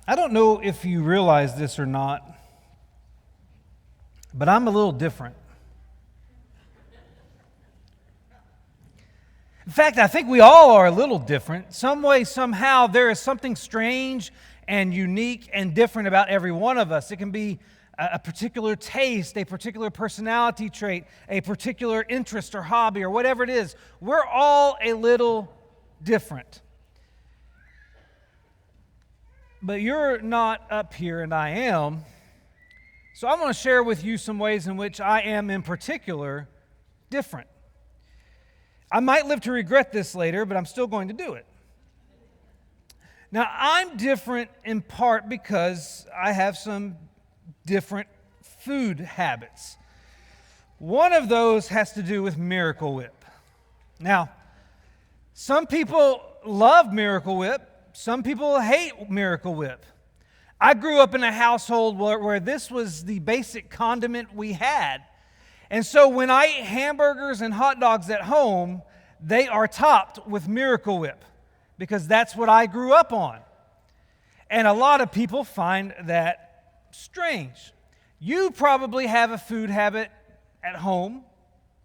I don't know if you realize this or not, but I'm a little different. In fact, I think we all are a little different. Some way, somehow, there is something strange and unique and different about every one of us. It can be a particular taste, a particular personality trait, a particular interest or hobby, or whatever it is. We're all a little different. But you're not up here and I am. So I'm going to share with you some ways in which I am in particular different. I might live to regret this later, but I'm still going to do it. Now, I'm different in part because I have some different food habits. One of those has to do with Miracle Whip. Now, some people love Miracle Whip. Some people hate Miracle Whip. I grew up in a household where this was the basic condiment we had. And so when I eat hamburgers and hot dogs at home, they are topped with Miracle Whip because that's what I grew up on. And a lot of people find that strange. You probably have a food habit at home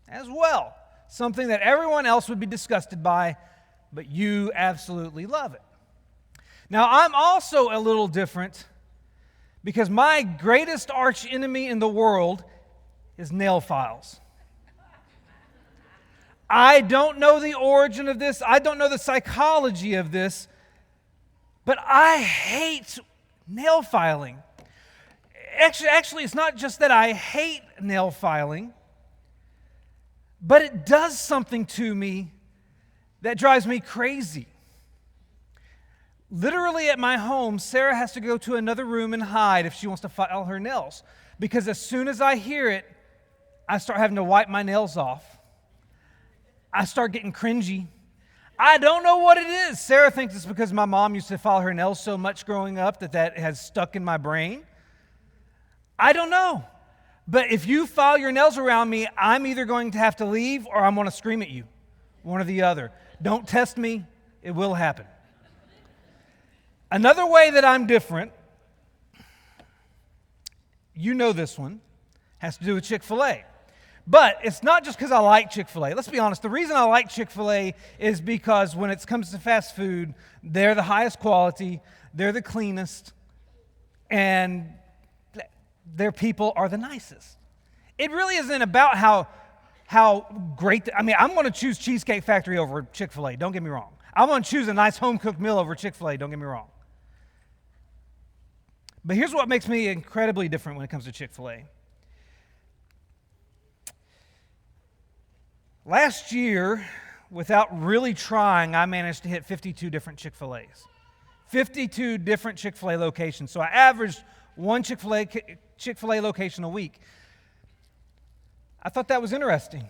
as well, something that everyone else would be disgusted by, but you absolutely love it. Now, I'm also a little different because my greatest arch enemy in the world is nail files. I don't know the origin of this. I don't know the psychology of this, but I hate nail filing. Actually, it's not just that I hate nail filing, but it does something to me that drives me crazy. Literally at my home, Sarah has to go to another room and hide if she wants to file her nails. Because as soon as I hear it, I start having to wipe my nails off. I start getting cringy. I don't know what it is. Sarah thinks it's because my mom used to file her nails so much growing up that has stuck in my brain. I don't know. But if you file your nails around me, I'm either going to have to leave or I'm going to scream at you. One or the other. Don't test me. It will happen. Another way that I'm different, you know this one, has to do with Chick-fil-A. But it's not just because I like Chick-fil-A. Let's be honest. The reason I like Chick-fil-A is because when it comes to fast food, they're the highest quality, they're the cleanest, and their people are the nicest. It really isn't about how great. I'm going to choose Cheesecake Factory over Chick-fil-A. Don't get me wrong. I'm going to choose a nice home-cooked meal over Chick-fil-A. Don't get me wrong. But here's what makes me incredibly different when it comes to Chick-fil-A. Last year, without really trying, I managed to hit 52 different Chick-fil-A's. 52 different Chick-fil-A locations. So I averaged one Chick-fil-A location a week. I thought that was interesting.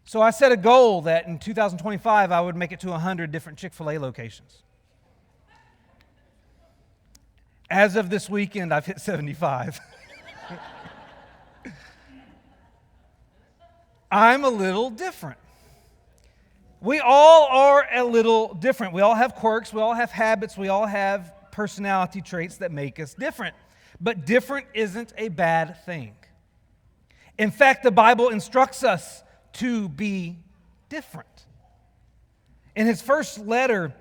So I set a goal that in 2025 I would make it to 100 different Chick-fil-A locations. As of this weekend, I've hit 75. I'm a little different. We all are a little different. We all have quirks, we all have habits, we all have personality traits that make us different. But different isn't a bad thing. In fact, the Bible instructs us to be different. In his first letter,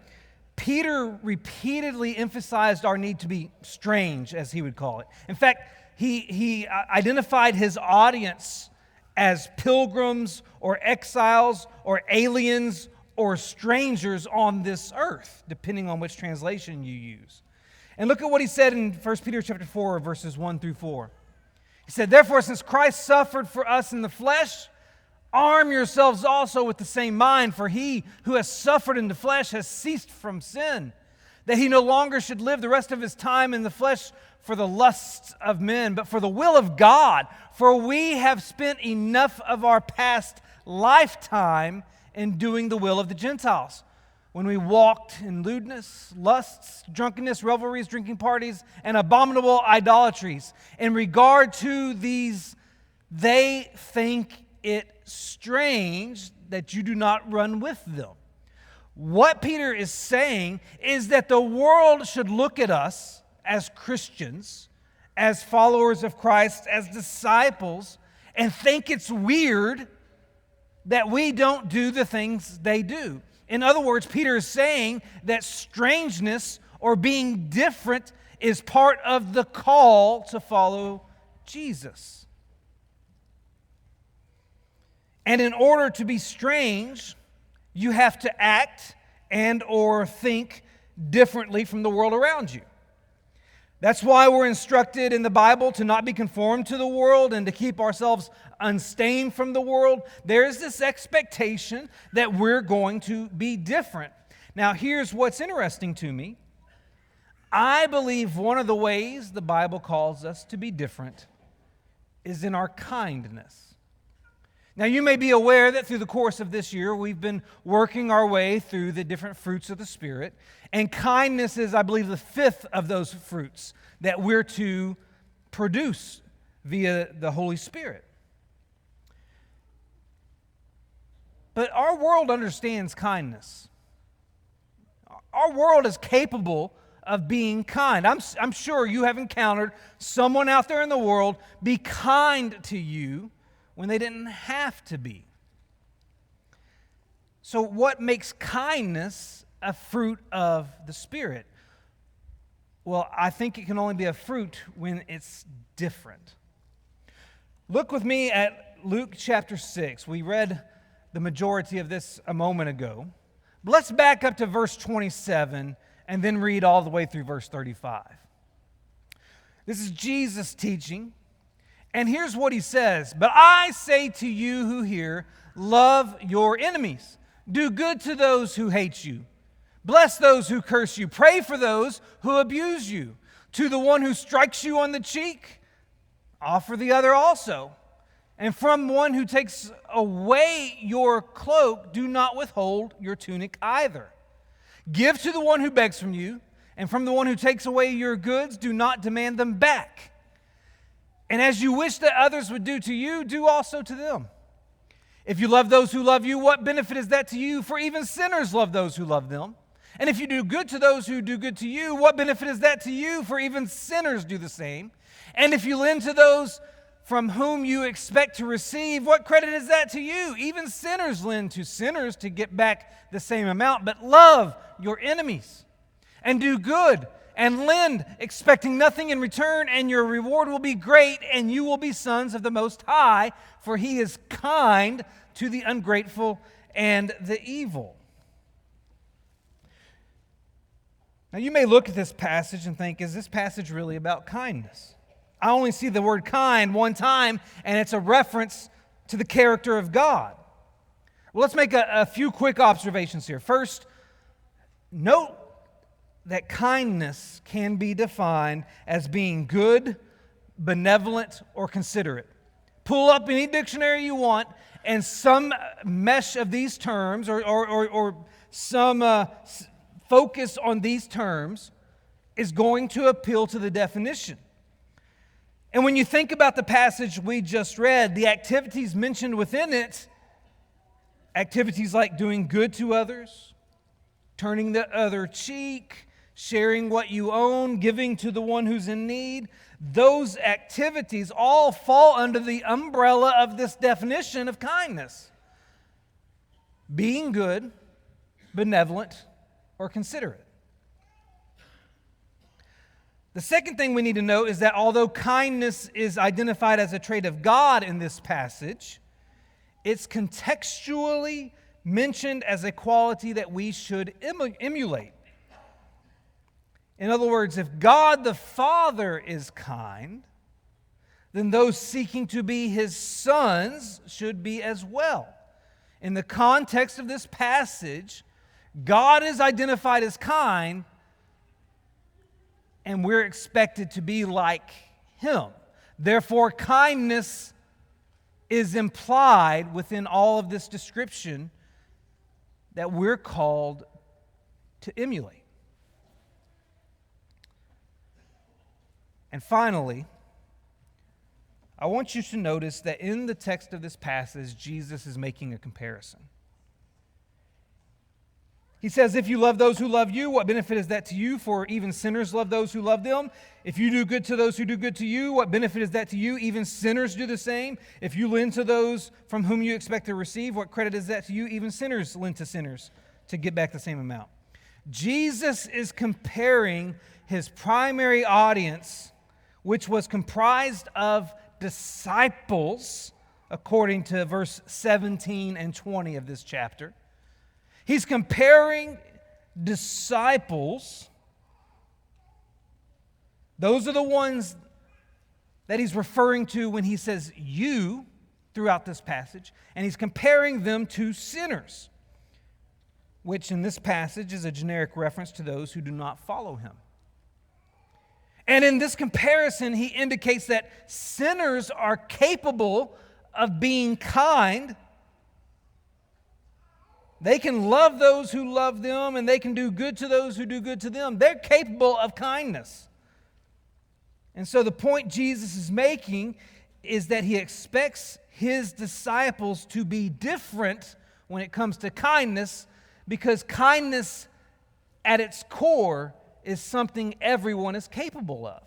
Peter repeatedly emphasized our need to be strange, as he would call it. In fact, he identified his audience as pilgrims or exiles or aliens or strangers on this earth, depending on which translation you use. And look at what he said in 1 Peter chapter 4, verses 1 through 4. He said, "Therefore, since Christ suffered for us in the flesh, arm yourselves also with the same mind, for he who has suffered in the flesh has ceased from sin, that he no longer should live the rest of his time in the flesh for the lusts of men, but for the will of God. For we have spent enough of our past lifetime in doing the will of the Gentiles, when we walked in lewdness, lusts, drunkenness, revelries, drinking parties, and abominable idolatries. In regard to these, they think it strange that you do not run with them. What Peter is saying is that the world should look at us as Christians, as followers of Christ, as disciples, and think it's weird that we don't do the things they do. In other words, Peter is saying that strangeness or being different is part of the call to follow Jesus. And in order to be strange, you have to act and or think differently from the world around you. That's why we're instructed in the Bible to not be conformed to the world and to keep ourselves unstained from the world. There is this expectation that we're going to be different. Now, here's what's interesting to me. I believe one of the ways the Bible calls us to be different is in our kindness. Now, you may be aware that through the course of this year, we've been working our way through the different fruits of the Spirit, and kindness is, I believe, the fifth of those fruits that we're to produce via the Holy Spirit. But our world understands kindness. Our world is capable of being kind. I'm sure you have encountered someone out there in the world be kind to you when they didn't have to be. So what makes kindness a fruit of the Spirit? Well, I think it can only be a fruit when it's different. Look with me at Luke chapter 6. We read the majority of this a moment ago. But let's back up to verse 27 and then read all the way through verse 35. This is Jesus teaching. And here's what he says. But I say to you who hear, love your enemies. Do good to those who hate you. Bless those who curse you. Pray for those who abuse you. To the one who strikes you on the cheek, offer the other also. And from one who takes away your cloak, do not withhold your tunic either. Give to the one who begs from you, and from the one who takes away your goods, do not demand them back. And as you wish that others would do to you, do also to them. If you love those who love you, what benefit is that to you? For even sinners love those who love them. And if you do good to those who do good to you, what benefit is that to you? For even sinners do the same. And if you lend to those from whom you expect to receive, what credit is that to you? Even sinners lend to sinners to get back the same amount. But love your enemies and do good and lend, expecting nothing in return, and your reward will be great, and you will be sons of the Most High, for He is kind to the ungrateful and the evil. Now, you may look at this passage and think, is this passage really about kindness? I only see the word kind one time, and it's a reference to the character of God. Well, let's make a few quick observations here. First, note that kindness can be defined as being good, benevolent, or considerate. Pull up any dictionary you want, and some mesh of these terms or some focus on these terms is going to appeal to the definition. And when you think about the passage we just read, the activities mentioned within it, activities like doing good to others, turning the other cheek, sharing what you own, giving to the one who's in need, those activities all fall under the umbrella of this definition of kindness. Being good, benevolent, or considerate. The second thing we need to note is that although kindness is identified as a trait of God in this passage, it's contextually mentioned as a quality that we should emulate. In other words, if God the Father is kind, then those seeking to be His sons should be as well. In the context of this passage, God is identified as kind, and we're expected to be like Him. Therefore, kindness is implied within all of this description that we're called to emulate. And finally, I want you to notice that in the text of this passage, Jesus is making a comparison. He says, if you love those who love you, what benefit is that to you? For even sinners love those who love them. If you do good to those who do good to you, what benefit is that to you? Even sinners do the same. If you lend to those from whom you expect to receive, what credit is that to you? Even sinners lend to sinners to get back the same amount. Jesus is comparing his primary audience, which was comprised of disciples, according to verse 17 and 20 of this chapter. He's comparing disciples. Those are the ones that he's referring to when he says you throughout this passage, and he's comparing them to sinners, which in this passage is a generic reference to those who do not follow him. And in this comparison, he indicates that sinners are capable of being kind. They can love those who love them, and they can do good to those who do good to them. They're capable of kindness. And so the point Jesus is making is that he expects his disciples to be different when it comes to kindness, because kindness at its core is something everyone is capable of.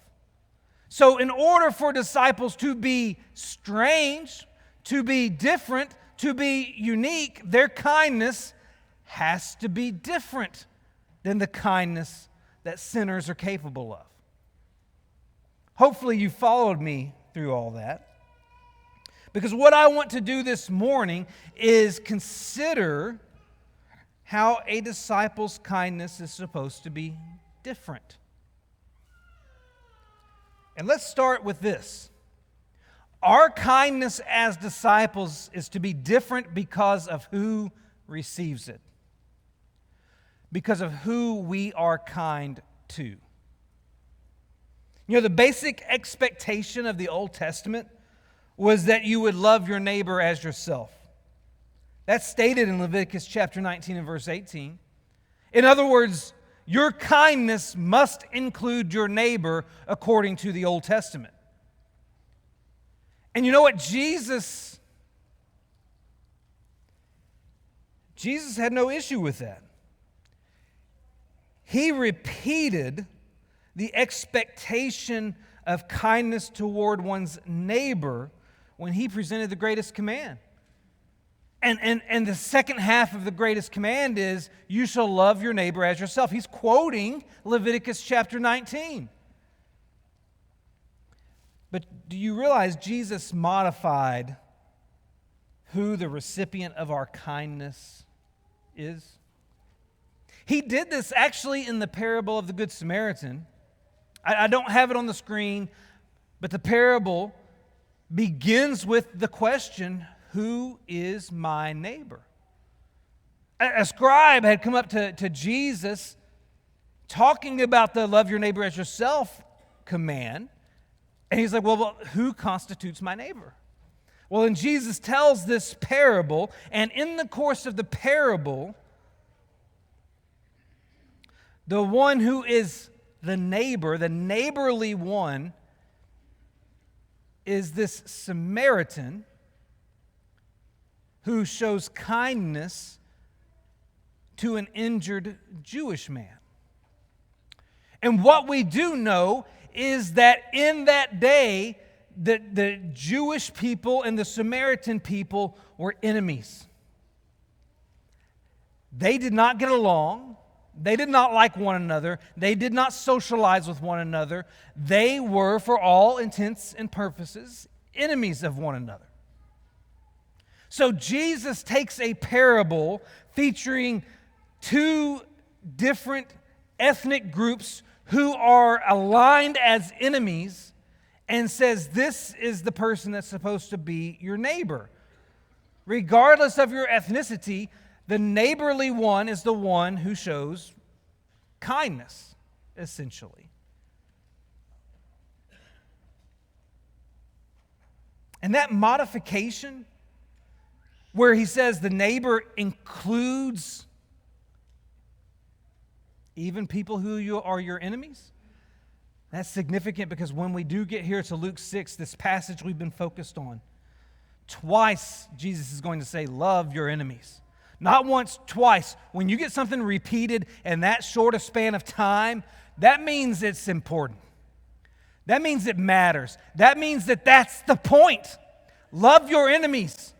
So in order for disciples to be strange, to be different, to be unique, their kindness has to be different than the kindness that sinners are capable of. Hopefully you followed me through all that. Because what I want to do this morning is consider how a disciple's kindness is supposed to be different. And let's start with this. Our kindness as disciples is to be different because of who receives it, because of who we are kind to. You know, the basic expectation of the Old Testament was that you would love your neighbor as yourself. That's stated in Leviticus chapter 19 and verse 18. In other words, your kindness must include your neighbor according to the Old Testament. And you know what? Jesus had no issue with that. He repeated the expectation of kindness toward one's neighbor when he presented the greatest command. And the second half of the greatest command is, you shall love your neighbor as yourself. He's quoting Leviticus chapter 19. But do you realize Jesus modified who the recipient of our kindness is? He did this actually in the parable of the Good Samaritan. I don't have it on the screen, but the parable begins with the question, who is my neighbor? A scribe had come up to Jesus talking about the love your neighbor as yourself command. And he's like, well, who constitutes my neighbor? Well, and Jesus tells this parable, and in the course of the parable, the one who is the neighbor, the neighborly one, is this Samaritan who shows kindness to an injured Jewish man. And what we do know is that in that day, the Jewish people and the Samaritan people were enemies. They did not get along. They did not like one another. They did not socialize with one another. They were, for all intents and purposes, enemies of one another. So Jesus takes a parable featuring two different ethnic groups who are aligned as enemies and says, this is the person that's supposed to be your neighbor. Regardless of your ethnicity, the neighborly one is the one who shows kindness, essentially. And that modification, where he says the neighbor includes even people who are your enemies, that's significant because when we do get here to Luke 6, this passage we've been focused on, twice Jesus is going to say, love your enemies. Not once, twice. When you get something repeated in that short a span of time, that means it's important. That means it matters. That means that that's the point. Love your enemies.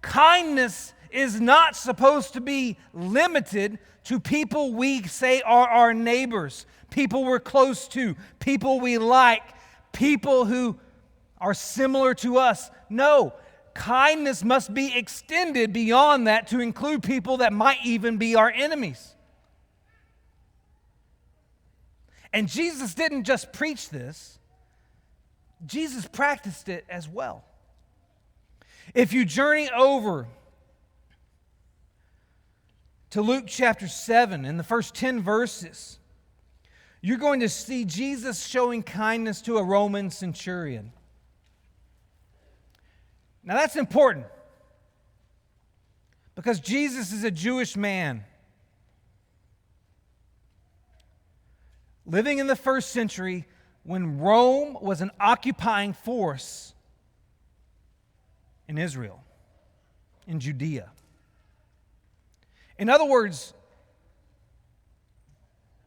Kindness is not supposed to be limited to people we say are our neighbors, people we're close to, people we like, people who are similar to us. No, kindness must be extended beyond that to include people that might even be our enemies. And Jesus didn't just preach this, Jesus practiced it as well. If you journey over to Luke chapter 7, in the first 10 verses, you're going to see Jesus showing kindness to a Roman centurion. Now that's important because Jesus is a Jewish man living in the first century when Rome was an occupying force in Israel, in Judea. In other words,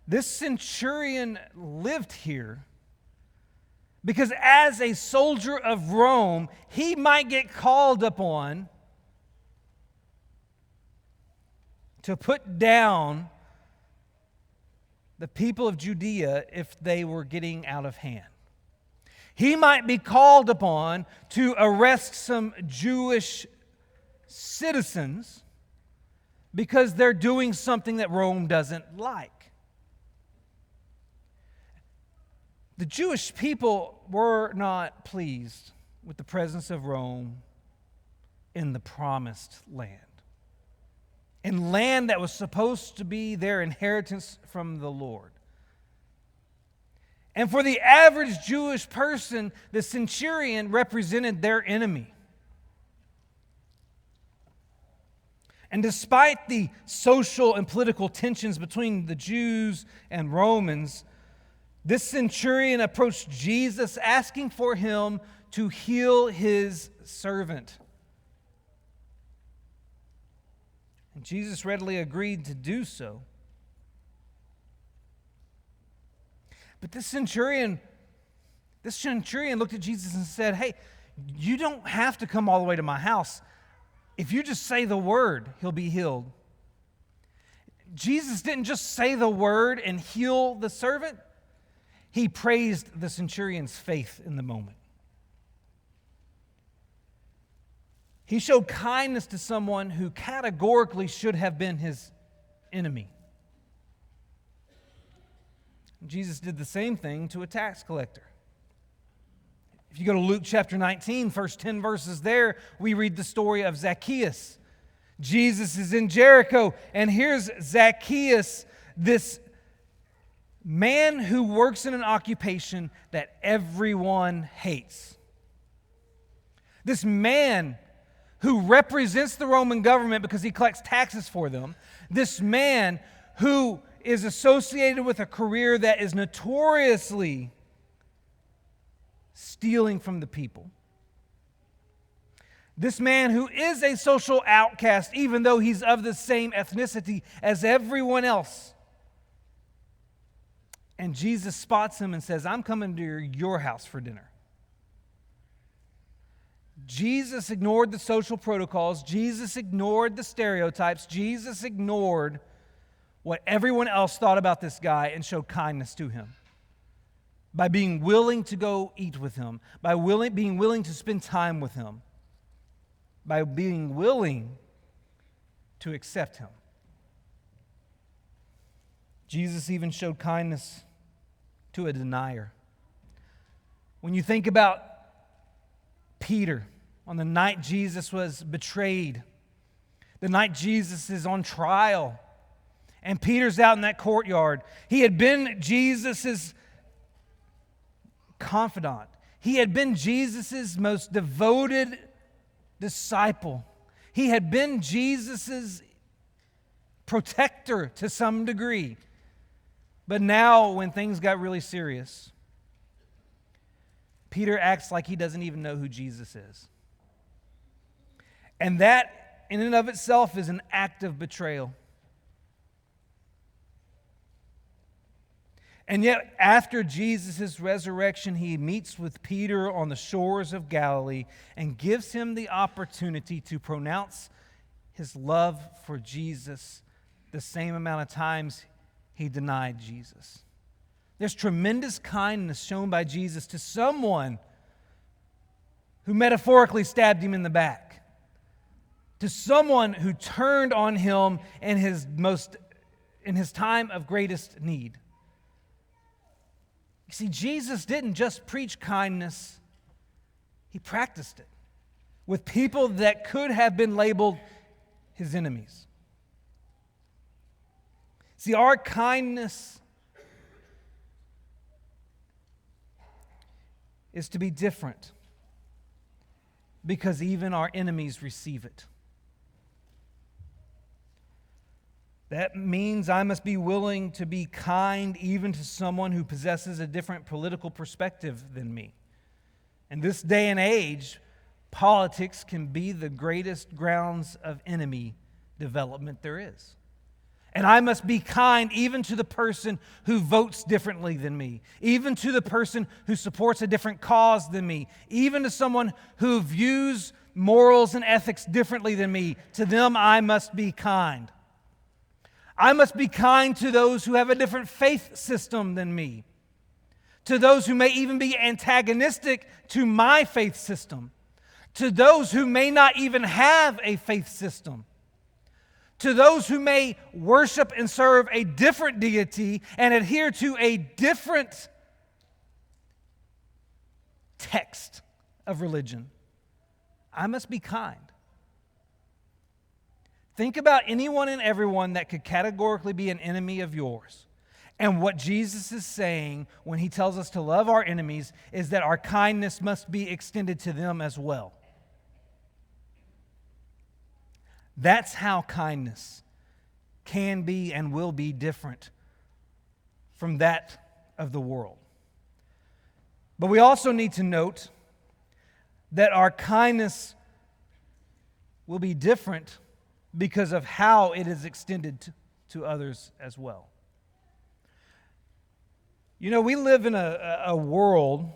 this centurion lived here because as a soldier of Rome, he might get called upon to put down the people of Judea if they were getting out of hand. He might be called upon to arrest some Jewish citizens because they're doing something that Rome doesn't like. The Jewish people were not pleased with the presence of Rome in the promised land, in land that was supposed to be their inheritance from the Lord. And for the average Jewish person, the centurion represented their enemy. And despite the social and political tensions between the Jews and Romans, this centurion approached Jesus asking for him to heal his servant. And Jesus readily agreed to do so. But this centurion looked at Jesus and said, "Hey, you don't have to come all the way to my house. If you just say the word, he'll be healed." Jesus didn't just say the word and heal the servant. He praised the centurion's faith in the moment. He showed kindness to someone who categorically should have been his enemy. Jesus did the same thing to a tax collector. If you go to Luke chapter 19, first 10 verses there, we read the story of Zacchaeus. Jesus is in Jericho, and here's Zacchaeus, this man who works in an occupation that everyone hates. This man who represents the Roman government because he collects taxes for them. This man who is associated with a career that is notoriously stealing from the people. This man who is a social outcast, even though he's of the same ethnicity as everyone else. And Jesus spots him and says, "I'm coming to your house for dinner." Jesus ignored the social protocols. Jesus ignored the stereotypes. Jesus ignored what everyone else thought about this guy and showed kindness to him by being willing to go eat with him, by being willing to spend time with him, by being willing to accept him. Jesus even showed kindness to a denier. When you think about Peter, on the night Jesus was betrayed, the night Jesus is on trial, and Peter's out in that courtyard. He had been Jesus' confidant. He had been Jesus' most devoted disciple. He had been Jesus' protector to some degree. But now, when things got really serious, Peter acts like he doesn't even know who Jesus is. And that in and of itself is an act of betrayal. And yet, after Jesus' resurrection, he meets with Peter on the shores of Galilee and gives him the opportunity to pronounce his love for Jesus the same amount of times he denied Jesus. There's tremendous kindness shown by Jesus to someone who metaphorically stabbed him in the back, to someone who turned on him in his time of greatest need. You see, Jesus didn't just preach kindness, he practiced it with people that could have been labeled his enemies. See, our kindness is to be different because even our enemies receive it. That means I must be willing to be kind even to someone who possesses a different political perspective than me. In this day and age, politics can be the greatest grounds of enemy development there is. And I must be kind even to the person who votes differently than me, even to the person who supports a different cause than me, even to someone who views morals and ethics differently than me. To them, I must be kind. I must be kind to those who have a different faith system than me, to those who may even be antagonistic to my faith system, to those who may not even have a faith system, to those who may worship and serve a different deity and adhere to a different text of religion. I must be kind. Think about anyone and everyone that could categorically be an enemy of yours. And what Jesus is saying when he tells us to love our enemies is that our kindness must be extended to them as well. That's how kindness can be and will be different from that of the world. But we also need to note that our kindness will be different because of how it is extended to others as well. You know, we live in a world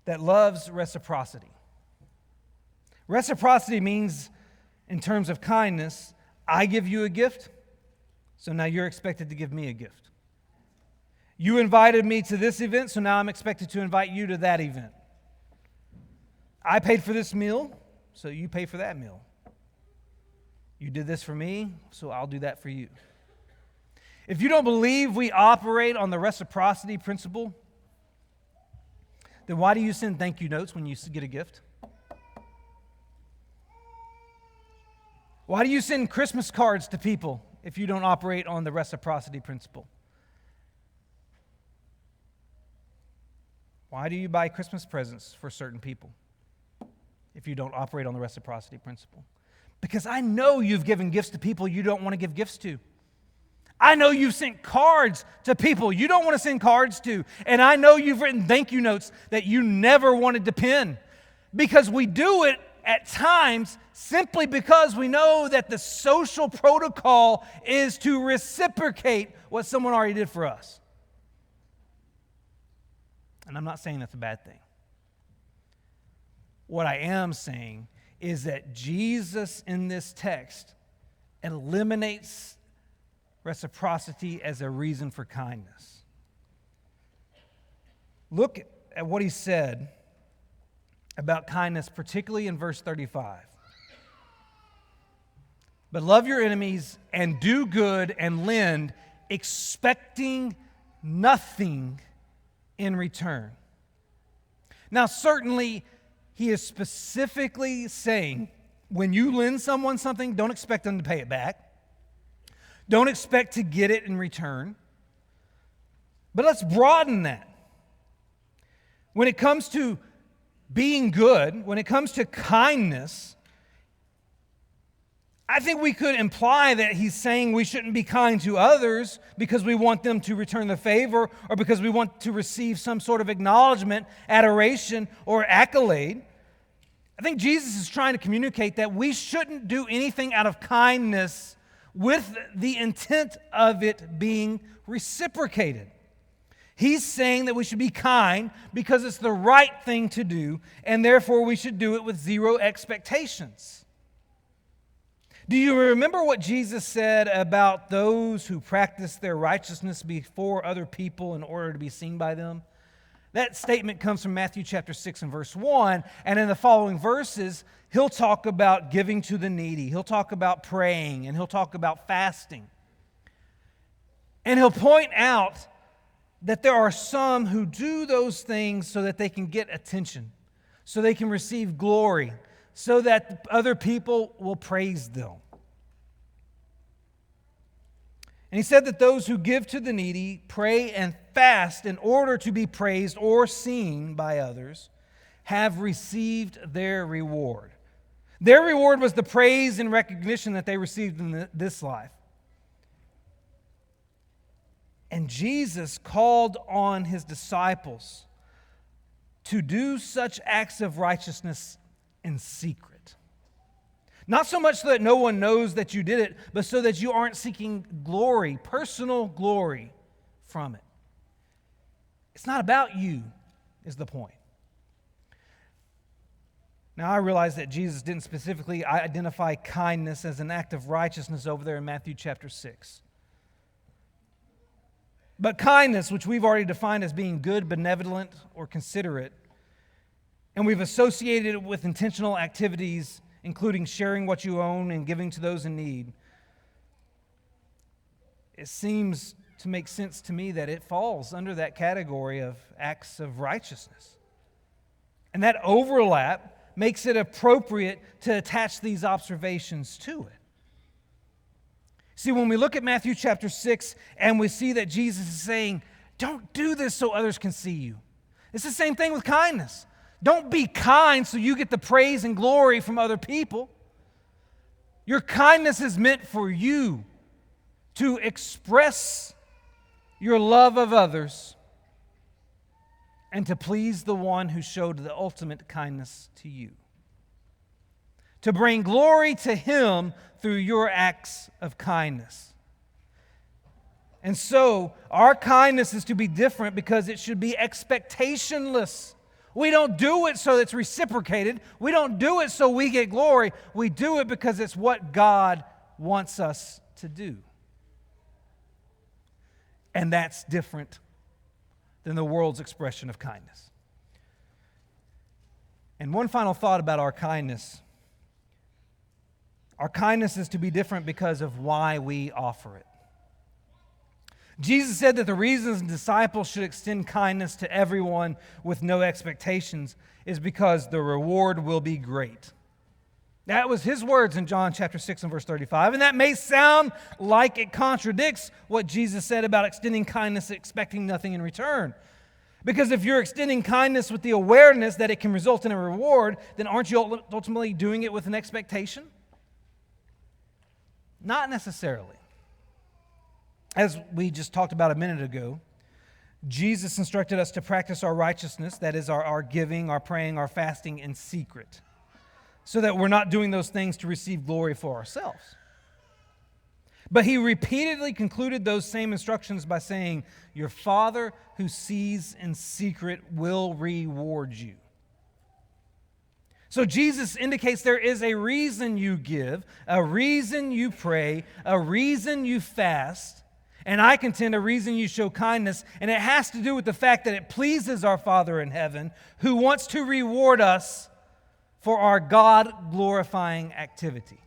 that loves reciprocity. Reciprocity means, in terms of kindness, I give you a gift, so now you're expected to give me a gift. You invited me to this event, so now I'm expected to invite you to that event. I paid for this meal, so you pay for that meal. You did this for me, so I'll do that for you. If you don't believe we operate on the reciprocity principle, then why do you send thank you notes when you get a gift? Why do you send Christmas cards to people if you don't operate on the reciprocity principle? Why do you buy Christmas presents for certain people if you don't operate on the reciprocity principle? Because I know you've given gifts to people you don't want to give gifts to. I know you've sent cards to people you don't want to send cards to. And I know you've written thank you notes that you never wanted to pen. Because we do it at times simply because we know that the social protocol is to reciprocate what someone already did for us. And I'm not saying that's a bad thing. What I am saying is that Jesus in this text eliminates reciprocity as a reason for kindness. Look at what he said about kindness, particularly in verse 35. But love your enemies and do good and lend, expecting nothing in return. Now, certainly, he is specifically saying, when you lend someone something, don't expect them to pay it back. Don't expect to get it in return. But let's broaden that. When it comes to being good, when it comes to kindness, I think we could imply that he's saying we shouldn't be kind to others because we want them to return the favor or because we want to receive some sort of acknowledgement, adoration, or accolade. I think Jesus is trying to communicate that we shouldn't do anything out of kindness with the intent of it being reciprocated. He's saying that we should be kind because it's the right thing to do, and therefore we should do it with zero expectations. Do you remember what Jesus said about those who practice their righteousness before other people in order to be seen by them? That statement comes from Matthew chapter 6 and verse 1, and in the following verses, he'll talk about giving to the needy, he'll talk about praying, and he'll talk about fasting. And he'll point out that there are some who do those things so that they can get attention, so they can receive glory, so that other people will praise them. And he said that those who give to the needy, pray and fast in order to be praised or seen by others, have received their reward. Their reward was the praise and recognition that they received in this life. And Jesus called on his disciples to do such acts of righteousness in secret. Not so much so that no one knows that you did it, but so that you aren't seeking glory, personal glory from it. It's not about you, is the point. Now, I realize that Jesus didn't specifically identify kindness as an act of righteousness over there in Matthew chapter 6. But kindness, which we've already defined as being good, benevolent, or considerate, and we've associated it with intentional activities, including sharing what you own and giving to those in need, it seems to make sense to me that it falls under that category of acts of righteousness. And that overlap makes it appropriate to attach these observations to it. See, when we look at Matthew chapter 6 and we see that Jesus is saying, don't do this so others can see you. It's the same thing with kindness. Don't be kind so you get the praise and glory from other people. Your kindness is meant for you to express your love of others and to please the one who showed the ultimate kindness to you. To bring glory to him through your acts of kindness. And so, our kindness is to be different because it should be expectationless. We don't do it so it's reciprocated. We don't do it so we get glory. We do it because it's what God wants us to do. And that's different than the world's expression of kindness. And one final thought about our kindness. Our kindness is to be different because of why we offer it. Jesus said that the reasons disciples should extend kindness to everyone with no expectations is because the reward will be great. That was his words in John chapter 6 and verse 35. And that may sound like it contradicts what Jesus said about extending kindness expecting nothing in return. Because if you're extending kindness with the awareness that it can result in a reward, then aren't you ultimately doing it with an expectation? Not necessarily. As we just talked about a minute ago, Jesus instructed us to practice our righteousness, that is our giving, our praying, our fasting in secret, so that we're not doing those things to receive glory for ourselves. But he repeatedly concluded those same instructions by saying, your Father who sees in secret will reward you. So Jesus indicates there is a reason you give, a reason you pray, a reason you fast, and I contend a reason you show kindness, and it has to do with the fact that it pleases our Father in heaven who wants to reward us for our God-glorifying activity.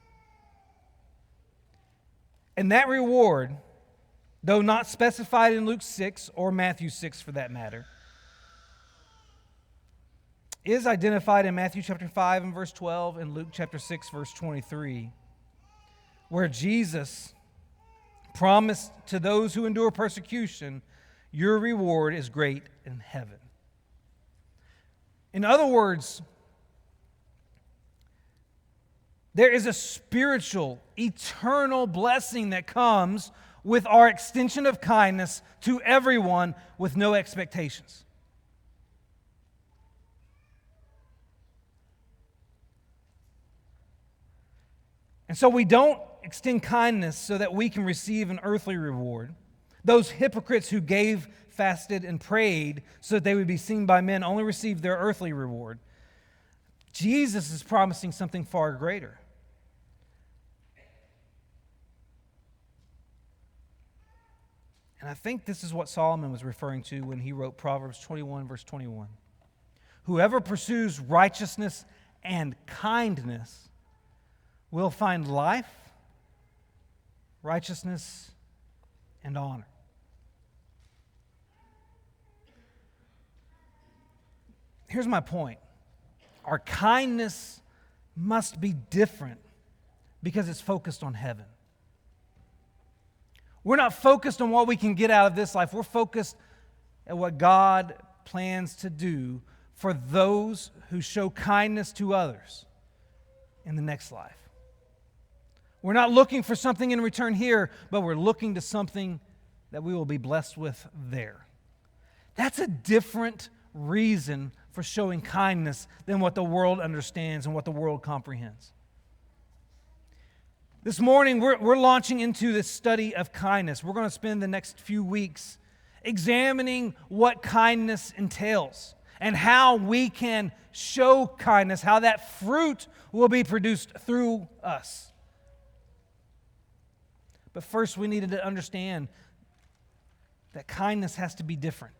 And that reward, though not specified in Luke 6 or Matthew 6 for that matter, is identified in Matthew chapter 5 and verse 12 and Luke chapter 6 verse 23, where Jesus promised to those who endure persecution, your reward is great in heaven. In other words, there is a spiritual, eternal blessing that comes with our extension of kindness to everyone with no expectations. And so we don't extend kindness so that we can receive an earthly reward. Those hypocrites who gave, fasted, and prayed so that they would be seen by men only received their earthly reward. Jesus is promising something far greater. And I think this is what Solomon was referring to when he wrote Proverbs 21, verse 21. Whoever pursues righteousness and kindness will find life, righteousness, and honor. Here's my point. Our kindness must be different because it's focused on heaven. We're not focused on what we can get out of this life. We're focused at what God plans to do for those who show kindness to others in the next life. We're not looking for something in return here, but we're looking to something that we will be blessed with there. That's a different reason for showing kindness than what the world understands and what the world comprehends. This morning, we're launching into this study of kindness. We're going to spend the next few weeks examining what kindness entails and how we can show kindness, how that fruit will be produced through us. But first, we needed to understand that kindness has to be different.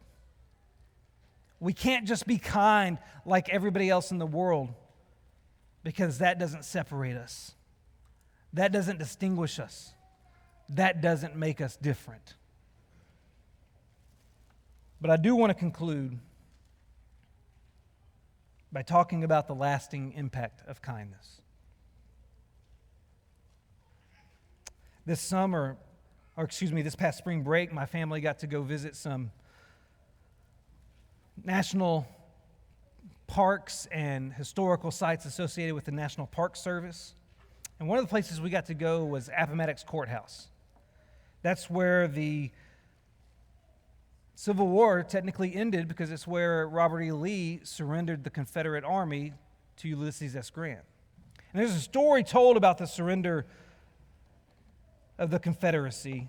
We can't just be kind like everybody else in the world, because that doesn't separate us. That doesn't distinguish us. That doesn't make us different. But I do want to conclude by talking about the lasting impact of kindness. This past spring break, my family got to go visit some national parks and historical sites associated with the National Park Service. And one of the places we got to go was Appomattox Courthouse. That's where the Civil War technically ended, because it's where Robert E. Lee surrendered the Confederate Army to Ulysses S. Grant. And there's a story told about the surrender of the Confederacy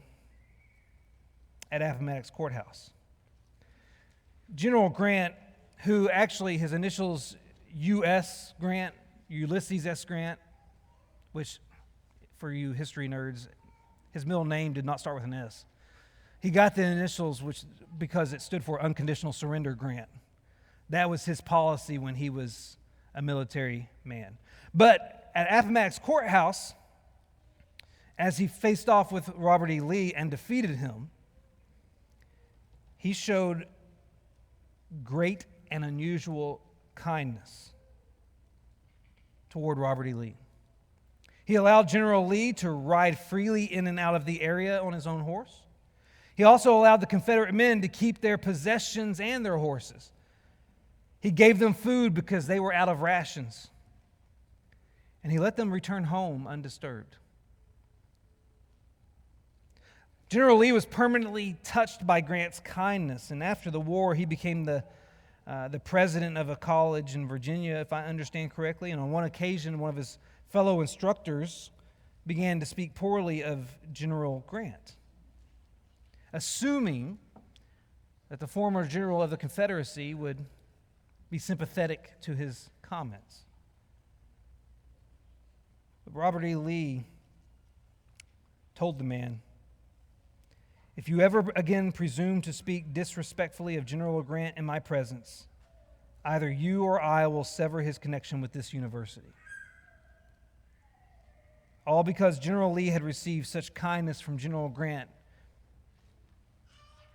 at Appomattox Courthouse. General Grant, who actually his initials U.S. Grant, Ulysses S. Grant, which for you history nerds, his middle name did not start with an S. He got the initials because it stood for Unconditional Surrender Grant. That was his policy when he was a military man. But at Appomattox Courthouse, as he faced off with Robert E. Lee and defeated him, he showed great and unusual kindness toward Robert E. Lee. He allowed General Lee to ride freely in and out of the area on his own horse. He also allowed the Confederate men to keep their possessions and their horses. He gave them food because they were out of rations. And he let them return home undisturbed. General Lee was permanently touched by Grant's kindness, and after the war, he became the president of a college in Virginia, if I understand correctly. And on one occasion, one of his fellow instructors began to speak poorly of General Grant, assuming that the former general of the Confederacy would be sympathetic to his comments. But Robert E. Lee told the man, "If you ever again presume to speak disrespectfully of General Grant in my presence, either you or I will sever his connection with this university." All because General Lee had received such kindness from General Grant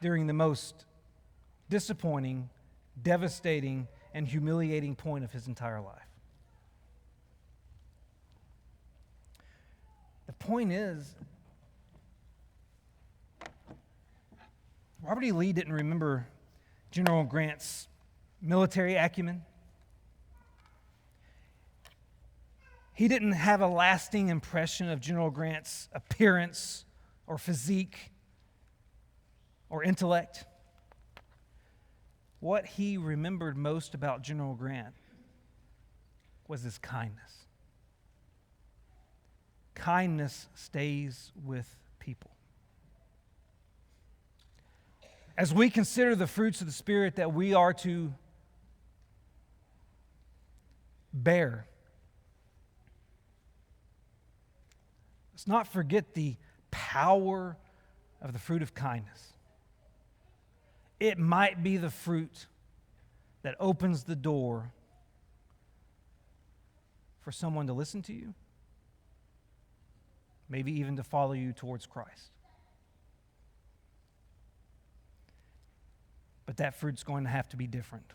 during the most disappointing, devastating, and humiliating point of his entire life. The point is, Robert E. Lee didn't remember General Grant's military acumen. He didn't have a lasting impression of General Grant's appearance or physique or intellect. What he remembered most about General Grant was his kindness. kindness stays with people. As we consider the fruits of the Spirit that we are to bear, let's not forget the power of the fruit of kindness. It might be the fruit that opens the door for someone to listen to you, maybe even to follow you towards Christ. But that fruit's going to have to be different.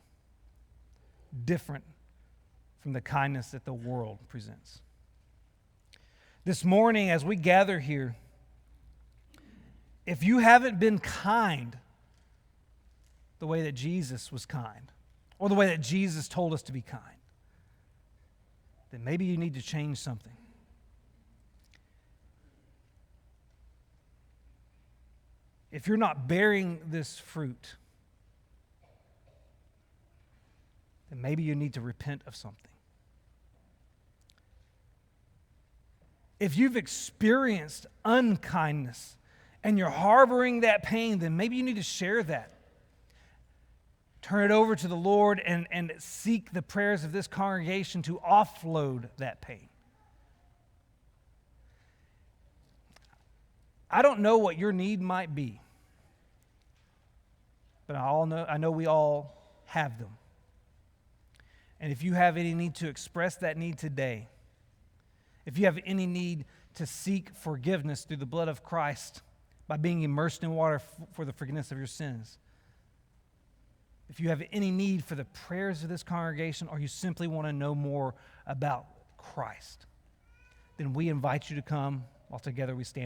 Different from the kindness that the world presents. This morning, as we gather here, if you haven't been kind the way that Jesus was kind, or the way that Jesus told us to be kind, then maybe you need to change something. If you're not bearing this fruit, then maybe you need to repent of something. If you've experienced unkindness and you're harboring that pain, then maybe you need to share that. Turn it over to the Lord and seek the prayers of this congregation to offload that pain. I don't know what your need might be, but I know we all have them. And if you have any need to express that need today, if you have any need to seek forgiveness through the blood of Christ by being immersed in water for the forgiveness of your sins, if you have any need for the prayers of this congregation, or you simply want to know more about Christ, then we invite you to come while together we stand.